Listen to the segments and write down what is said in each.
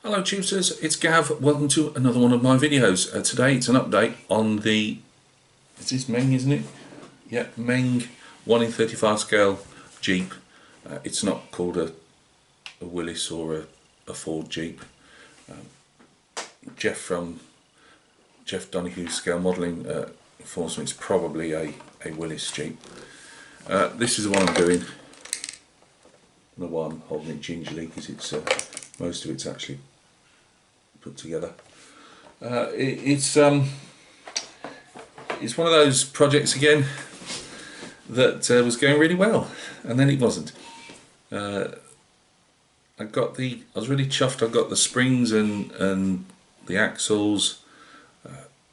Hello tutors, it's Gav. Welcome to another one of my videos. Today it's an update on the, is this Meng, isn't it? Yeah, Meng 1 in 35 scale Jeep. It's not called a Willys or a Ford Jeep. Jeff from Jeff Donohue's Scale Modelling informs me it's probably a Willys Jeep. This is the one I'm doing. I don't know why I'm holding it gingerly, because it's most of it's actually put together. It's one of those projects again that was going really well, and then it wasn't. I was really chuffed. I got the springs and the axles,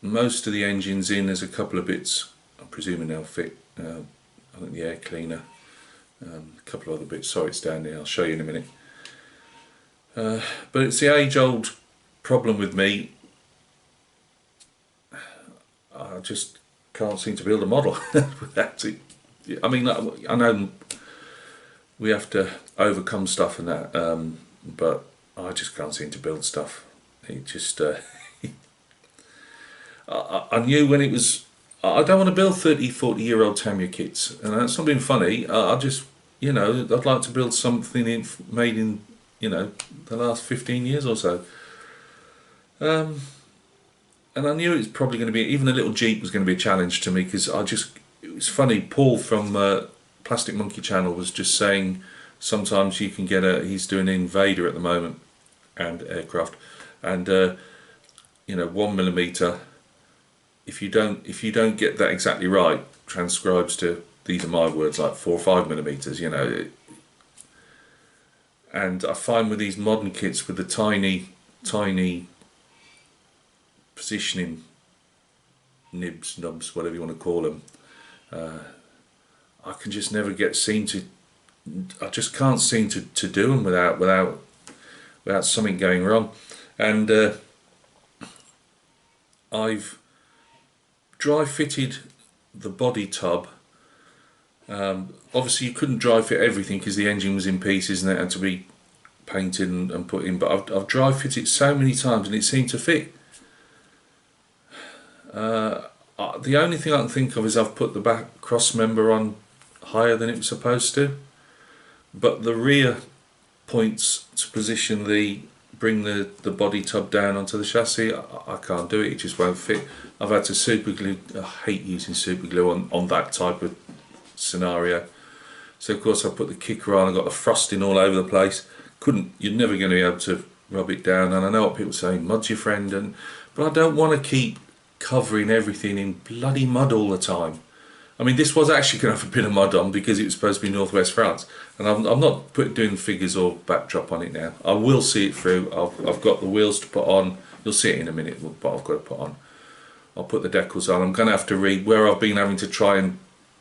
most of the engines in. There's a couple of bits I'm presuming they'll fit. I think the air cleaner, a couple of other bits. Sorry, it's down there. I'll show you in a minute. But it's the age-old problem with me. I just can't seem to build a model without it. I mean, I know we have to overcome stuff and that, but I just can't seem to build stuff. It just I knew when it was, I don't want to build 30-40-year-old Tamiya kits, and that's not being funny. I just, I'd like to build something made in, the last 15 years or so. And I knew it was probably going to be, even a little Jeep was going to be a challenge to me, because it was funny, Paul from Plastic Monkey channel was just saying sometimes you can get he's doing an Invader at the moment, and aircraft, and 1mm, if you don't get that exactly right, transcribes to, these are my words, like 4 or 5mm, and I find with these modern kits with the tiny positioning nibs, nubs, whatever you want to call them, I can just never I just can't seem to do them without something going wrong. And I've dry fitted the body tub. Obviously you couldn't dry fit everything because the engine was in pieces and it had to be painted and put in, but I've dry fitted it so many times and it seemed to fit. The only thing I can think of is I've put the back cross member on higher than it was supposed to, but the rear points to position bring the body tub down onto the chassis, I can't do it. It just won't fit. I've had to super glue. I hate using super glue on that type of scenario. So of course I put the kicker on. I got the frosting all over the place. You're never going to be able to rub it down. And I know what people say, mud's your friend, but I don't want to keep covering everything in bloody mud all the time. I mean, this was actually going to have a bit of mud on because it was supposed to be northwest France, and I'm not doing figures or backdrop on it now. I will see it through. I've got the wheels to put on. You'll see it in a minute what I've got to put on. I'll put the decals on. I'm going to have to read where I've been having to try and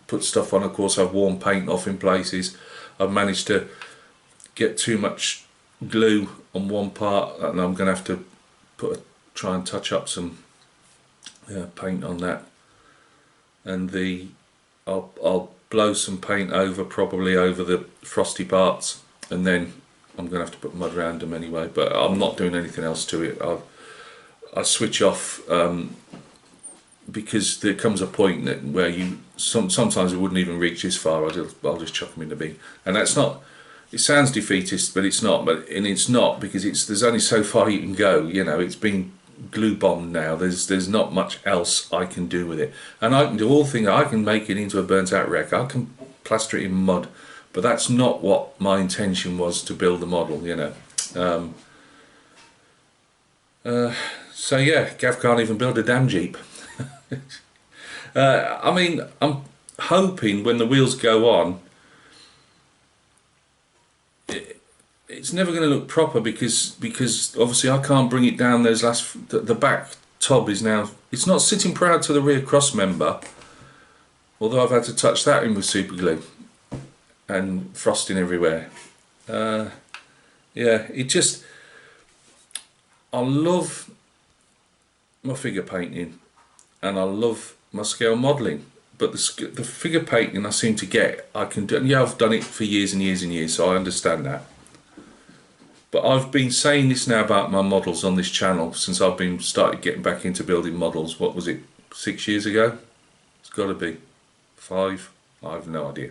put stuff on. Of course, I've worn paint off in places. I've managed to get too much glue on one part, and I'm going to have to try and touch up some paint on that, and I'll blow some paint probably over the frosty parts, and then I'm going to have to put mud around them anyway, but I'm not doing anything else to it. I switch off because there comes a point where sometimes it wouldn't even reach this far. I'll just chuck them in the bin, and that's not, it sounds defeatist, but it's not. And it's not, because there's only so far you can go. It's been glue bombed now. There's not much else I can do with it, and I can do all things. I can make it into a burnt out wreck. I can plaster it in mud, but that's not what my intention was to build the model. So yeah, Gav can't even build a damn Jeep. I mean, I'm hoping when the wheels go on, it's never going to look proper because obviously I can't bring it down. The back tub is now, it's not sitting proud to the rear cross member, although I've had to touch that in with super glue and frosting everywhere. Yeah, I love my figure painting and I love my scale modelling, but the figure painting I can do. Yeah, I've done it for years and years and years, so I understand that. But I've been saying this now about my models on this channel since I've been started getting back into building models. What was it, 6 years ago? It's got to be 5. I have no idea.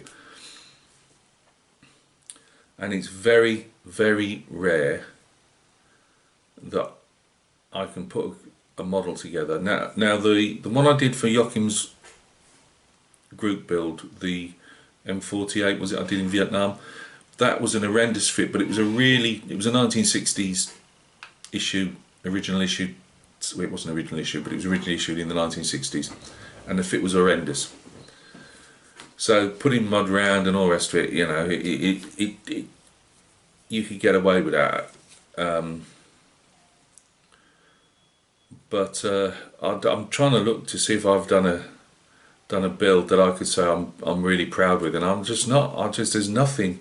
And it's very, very rare that I can put a model together. Now the one I did for Joachim's group build, the M48 was it I did in Vietnam, that was an horrendous fit, but it was a 1960s issue, original issue. It wasn't original issue, but it was originally issued in the 1960s, and the fit was horrendous. So putting mud round and all the rest of it, you know, you could get away with that. But I'm trying to look to see if I've done a build that I could say I'm really proud with, and I'm just not. There's nothing.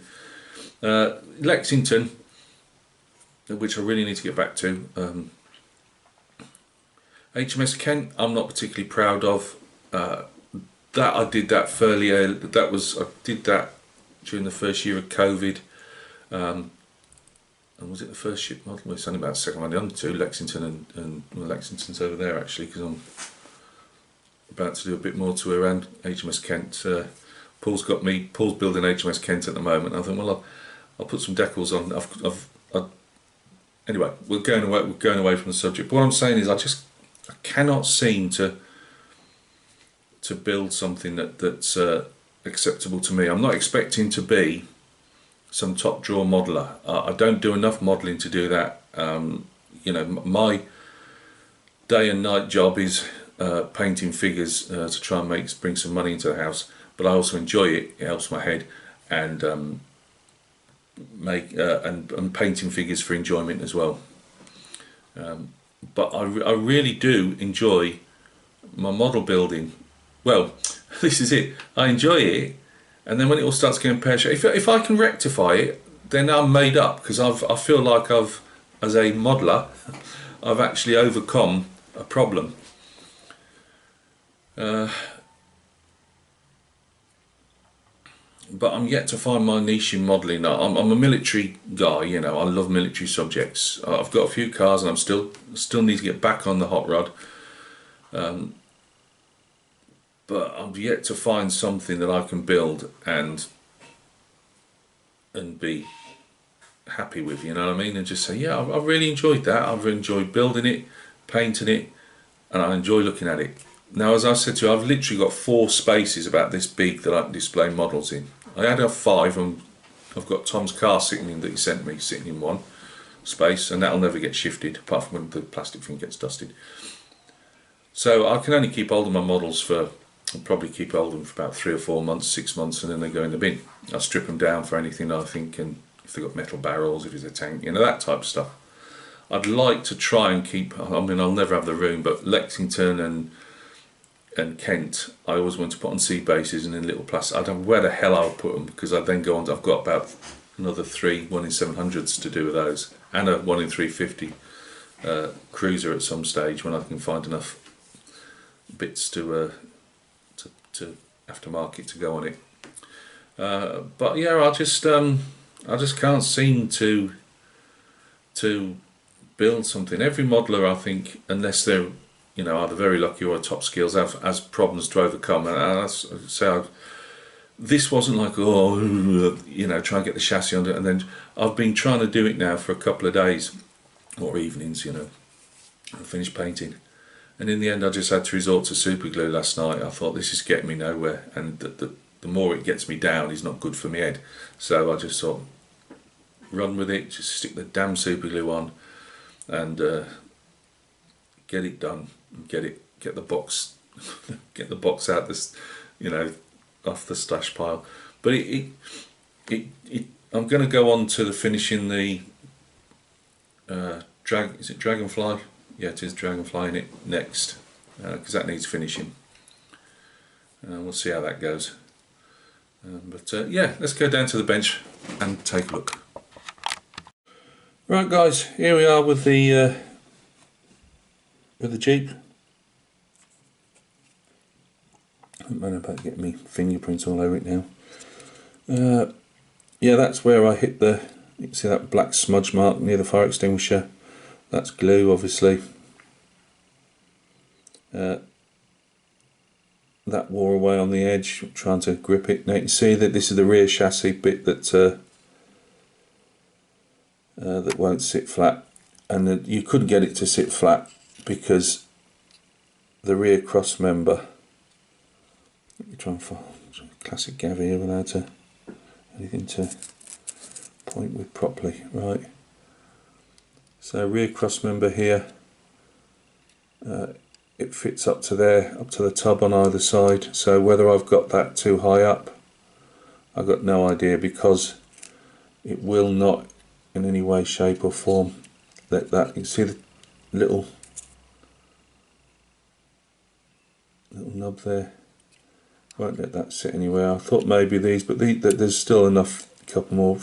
Lexington, which I really need to get back to. HMS Kent, I'm not particularly proud of. That I did that fairly early. I did that during the first year of COVID. And was it the first ship model? Well, it's only about the second one. The other two, Lexington and well, Lexington's over there actually, because I'm about to do a bit more to around HMS Kent. Paul's building HMS Kent at the moment. I thought, well, I'll put some decals on. Anyway, we're going away from the subject. But what I'm saying is, I cannot seem to build something that's acceptable to me. I'm not expecting to be some top drawer modeler. I don't do enough modelling to do that. You know, my day and night job is painting figures to try and bring some money into the house, but I also enjoy it. It helps my head, and and painting figures for enjoyment as well. But I really do enjoy my model building. Well, this is it. I enjoy it. And then when it all starts getting pear-shaped, if I can rectify it, then I'm made up, because I feel like as a modeler, I've actually overcome a problem. But I'm yet to find my niche in modelling. I'm a military guy, you know. I love military subjects. I've got a few cars, and I'm still need to get back on the hot rod. But I'm yet to find something that I can build and be happy with, you know what I mean? And just say, yeah, I've really enjoyed that. I've enjoyed building it, painting it, and I enjoy looking at it. Now, as I said to you, I've literally got 4 spaces about this big that I can display models in. I had 5, and I've got Tom's car that he sent me sitting in one space, and that'll never get shifted apart from when the plastic thing gets dusted. So I can only keep hold of my models I'll probably keep hold of them for about 3 or 4 months, 6 months, and then they go in the bin. I'll strip them down for anything I think, and if they've got metal barrels, if it's a tank, you know, that type of stuff. I'd like to try and keep, I mean, I'll never have the room, but Lexington and Kent, I always want to put on sea bases and in little plastic. I don't know where the hell I would put them, because I'd then go on, I've got about another 3 1-in-700s to do with those, and a 1-in-350 cruiser at some stage when I can find enough bits to aftermarket to go on it. But yeah, I just can't seem to build something. Every modeler, I think, unless they're, you know, either very lucky or top skills, has problems to overcome. And this wasn't like, oh, you know, try and get the chassis under it. And then I've been trying to do it now for a couple of days or evenings, you know. I finished painting. And in the end, I just had to resort to super glue last night. I thought, this is getting me nowhere, and the more it gets me down is not good for my head. So I just thought, run with it, just stick the damn super glue on, and get it done. Get the box, get the box out this, you know, off the stash pile. But I'm going to go on to the finishing the is it Dragonfly? Yeah, it is Dragonfly in it next, because that needs finishing. We'll see how that goes. Yeah, let's go down to the bench and take a look. Right, guys, here we are with the Jeep. I'm worried about getting my fingerprints all over it now. Yeah, that's where I hit the You can see that black smudge mark near the fire extinguisher. That's glue, obviously. That wore away on the edge, trying to grip it. Now you can see that this is the rear chassis bit that that won't sit flat, and you couldn't get it to sit flat because the rear cross member. Let me try and find classic Gav here without anything to point with properly. Right. So rear cross member here. It fits up to there, up to the tub on either side. So whether I've got that too high up, I've got no idea, because it will not in any way, shape or form let that. You see the little nub there, won't let that sit anywhere. I thought maybe these, but there's still enough, couple more,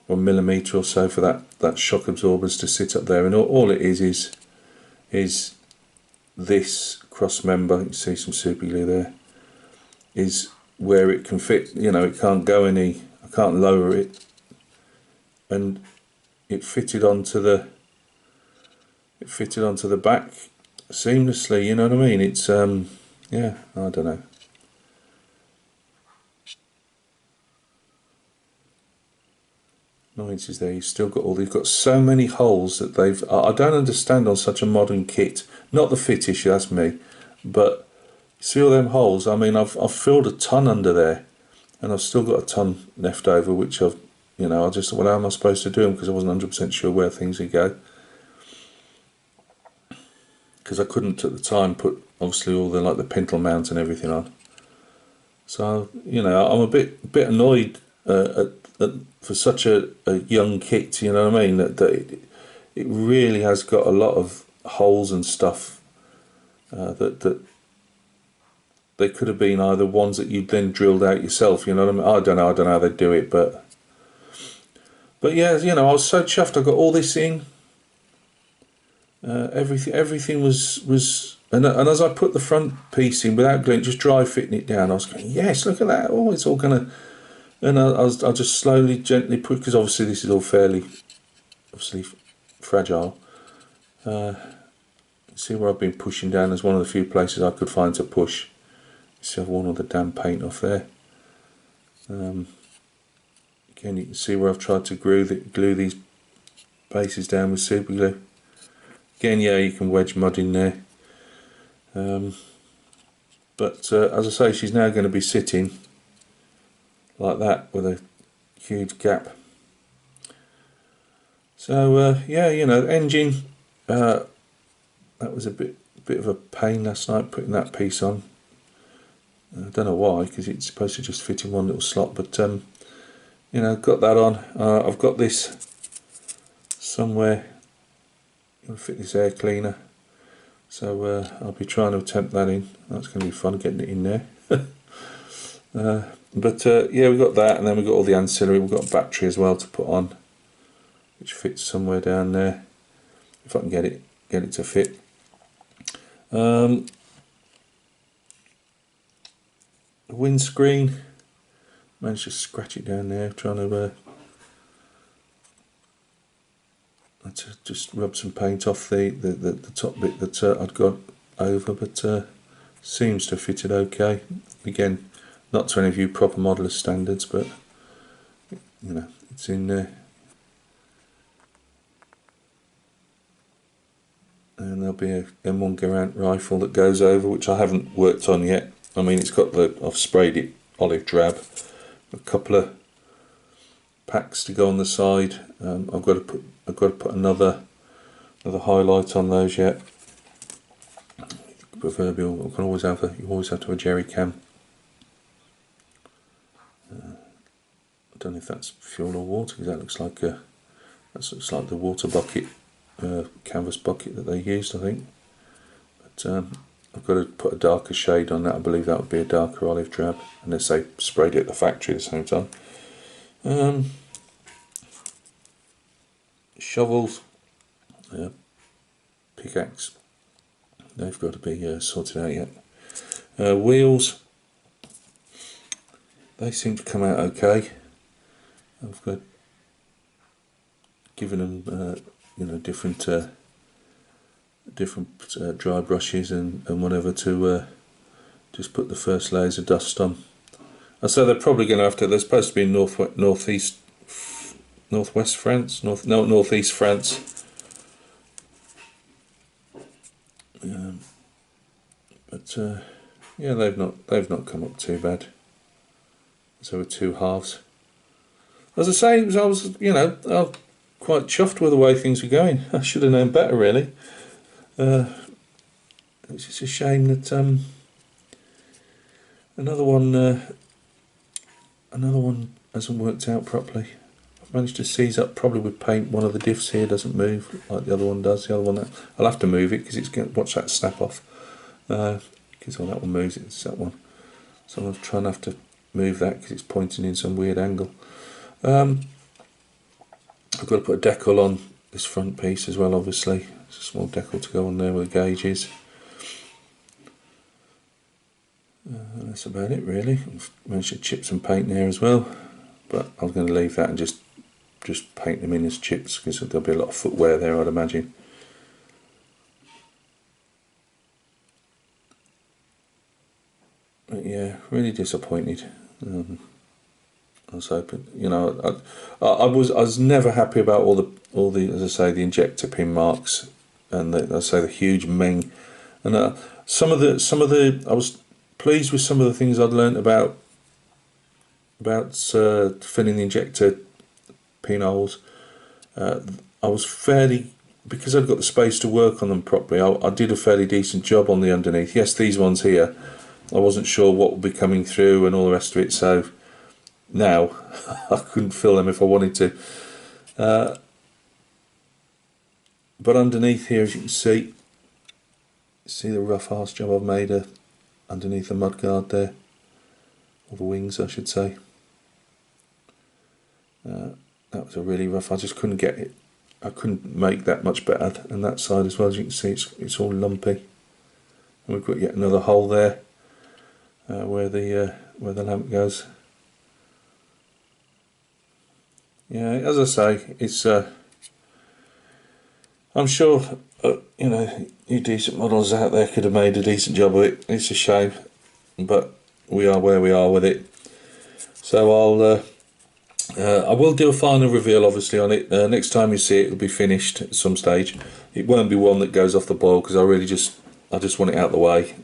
1 millimetre or so for that shock absorbers to sit up there, and all it is this cross member. You can see some super glue there, is where it can fit. You know, it can't go any, I can't lower it, and it fitted onto the back seamlessly, you know what I mean? It's yeah, I don't know. Is there, you've still got they've got so many holes that I don't understand on such a modern kit. Not the fit issue, that's me, but see all them holes. I mean, I've filled a ton under there, and I've still got a ton left over, which I've, you know, I just thought, well, how am I supposed to do them, because I wasn't 100% sure where things would go, because I couldn't at the time put obviously all the, like, the pintle mount and everything on. So, you know, I'm a bit annoyed for such a young kit, you know what I mean, that it really has got a lot of holes and stuff that they could have been either ones that you'd then drilled out yourself, you know what I mean. I don't know how they do it, but yeah, you know, I was so chuffed. I got all this in. Everything was, and as I put the front piece in without gluing, just dry fitting it down, I was going, yes, look at that. Oh, it's all gonna. And I just slowly, gently put, because obviously this is all fairly, obviously fragile. See where I've been pushing down. There's one of the few places I could find to push. See, I've worn all the damn paint off there. Again, you can see where I've tried to glue these bases down with super glue. Again, yeah, you can wedge mud in there. But as I say, she's now going to be sitting like that with a huge gap. So yeah, you know, engine, that was a bit of a pain last night putting that piece on. I don't know why, because it's supposed to just fit in one little slot, but you know, got that on. I've got this somewhere. I'll fit this air cleaner, so I'll be trying to attempt that in. That's going to be fun, getting it in there. But yeah, we've got that, and then we've got all the ancillary. We've got a battery as well to put on, which fits somewhere down there, if I can get it to fit. The windscreen, managed to scratch it down there, trying to just rub some paint off the top bit that I'd got over, but seems to fit it okay. Again, not to any of you proper modeler standards, but you know, it's in there. And there'll be a M1 Garand rifle that goes over, which I haven't worked on yet. I mean, it's got I've sprayed it olive drab, a couple of packs to go on the side. I've got to put another highlight on those yet. Proverbial, you always have to have a jerry can. I don't know if that's fuel or water, because that looks like the water bucket, canvas bucket that they used, I think. But I've got to put a darker shade on that. I believe that would be a darker olive drab, unless they sprayed it at the factory at the same time. Shovels, pickaxe, they've got to be sorted out yet. Wheels, they seem to come out okay. I've got giving them different dry brushes and whatever to just put the first layers of dust on. And so they're probably going to have to. They're supposed to be in northeast France, northeast France. But yeah, they've not come up too bad. So with two halves. As I say, I was quite chuffed with the way things were going. I should have known better, really. It's just a shame that another one hasn't worked out properly. I've managed to seize up probably with paint. One of the diffs here doesn't move like the other one does. The other one, I'll have to move it because it's going to watch that snap off. Because that one moves, it's that one. So I'm trying to have to move that because it's pointing in some weird angle. I've got to put a decal on this front piece as well, obviously. It's a small decal to go on there with the gauges. That's about it, really. I've managed to chip some paint there as well, but I'm going to leave that and just paint them in as chips because there'll be a lot of footwear there, I'd imagine. But yeah, really disappointed. I was hoping, I was never happy about all the as I say, the injector pin marks and the huge Meng, and some of the I was pleased with some of the things I'd learnt about filling the injector pinholes. I was fairly, because I'd got the space to work on them properly, I did a fairly decent job on the underneath. Yes, these ones here, I wasn't sure what would be coming through and all the rest of it, so now I couldn't fill them if I wanted to. But underneath here, as you can see the rough arse job I've made underneath the mudguard there, or the wings I should say. That was a really rough, I just couldn't get it, I couldn't make that much better. And that side as well, as you can see, it's all lumpy. And we've got yet another hole there where the lamp goes. Yeah, as I say, it's I'm sure you decent models out there could have made a decent job of it. It's a shame, but we are where we are with it. So I will do a final reveal, obviously, on it. Next time you see it, it'll be finished at some stage. It won't be one that goes off the boil because I just want it out of the way.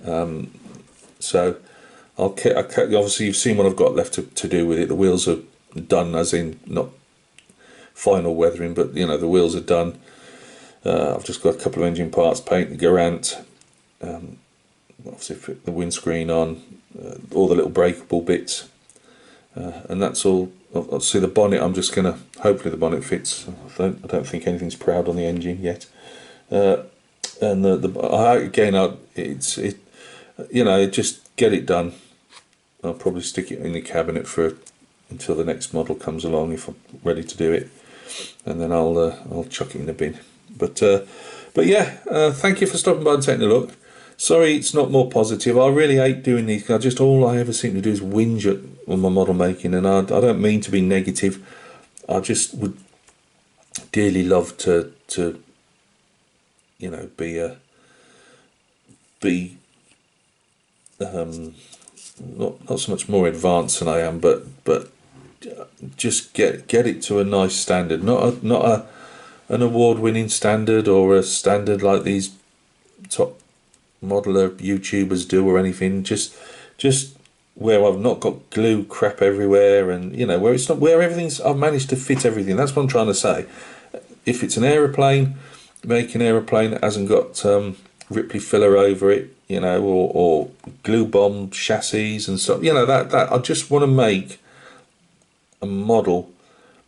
So obviously you've seen what I've got left to do with it. The wheels are done, as in not final weathering, but the wheels are done. I've just got a couple of engine parts, paint the Garant, obviously put the windscreen on, all the little breakable bits, and that's all. Obviously the bonnet, I'm just gonna, hopefully the bonnet fits. I don't think anything's proud on the engine yet. And just get it done. I'll probably stick it in the cabinet until the next model comes along if I'm ready to do it, and then I'll chuck it in the bin. But yeah, thank you for stopping by and taking a look. Sorry it's not more positive. I really hate doing these. All I ever seem to do is whinge on my model making, and I don't mean to be negative. I just would dearly love to be not so much more advanced than I am, but just get it to a nice standard, not an award-winning standard or a standard like these top modeler YouTubers do or anything. Just where I've not got glue crap everywhere, and where it's not, where I've managed to fit everything. That's what I'm trying to say. If it's an aeroplane, make an aeroplane that hasn't got Ripley filler over it, or glue bomb chassis and stuff. That I just want to make a model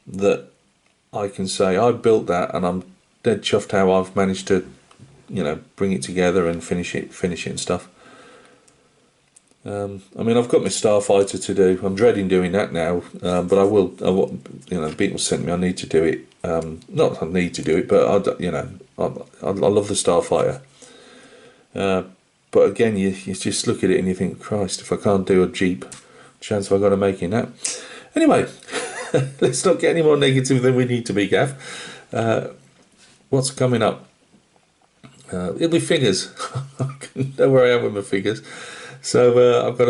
that I can say I built that, and I'm dead chuffed how I've managed to, bring it together and finish it and stuff. I've got my Starfighter to do. I'm dreading doing that now, but I will. Beetle sent me. I need to do it. Not I need to do it, but I love the Starfighter. But again, you just look at it and you think, Christ, if I can't do a Jeep, chance have I got of making that? Anyway, let's not get any more negative than we need to be, Gav. What's coming up? It'll be figures. I can know where I am with my figures. So I've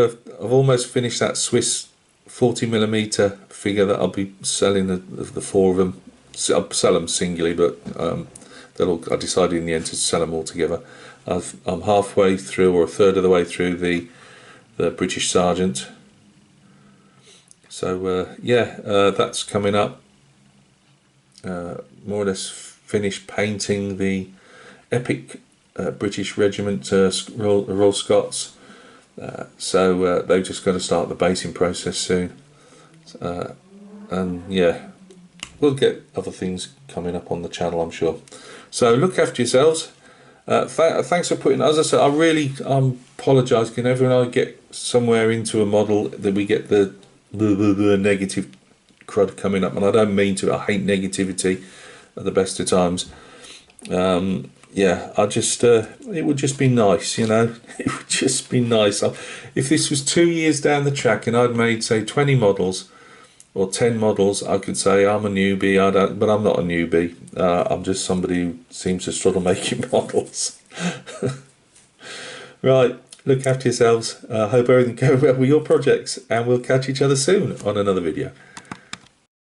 almost finished that Swiss 40mm figure that I'll be selling, the four of them. I'll sell them singly, but I decided in the end to sell them all together. I'm halfway through, or a third of the way through, the British Sergeant. So that's coming up. More or less finished painting the epic British Regiment Royal Scots. So they've just got to start the basing process soon. And yeah, we'll get other things coming up on the channel, I'm sure. So look after yourselves. Thanks for putting, as I said, I'm apologise, whenever I get somewhere into a model that we get the negative crud coming up, and I don't mean to. I hate negativity at the best of times. I just it would just be nice, it would just be nice if this was 2 years down the track and I'd made, say, 20 models or 10 models. I could say I'm a newbie, but I'm not a newbie. I'm just somebody who seems to struggle making models. Right, look after yourselves. Hope everything goes well with your projects, and we'll catch each other soon on another video.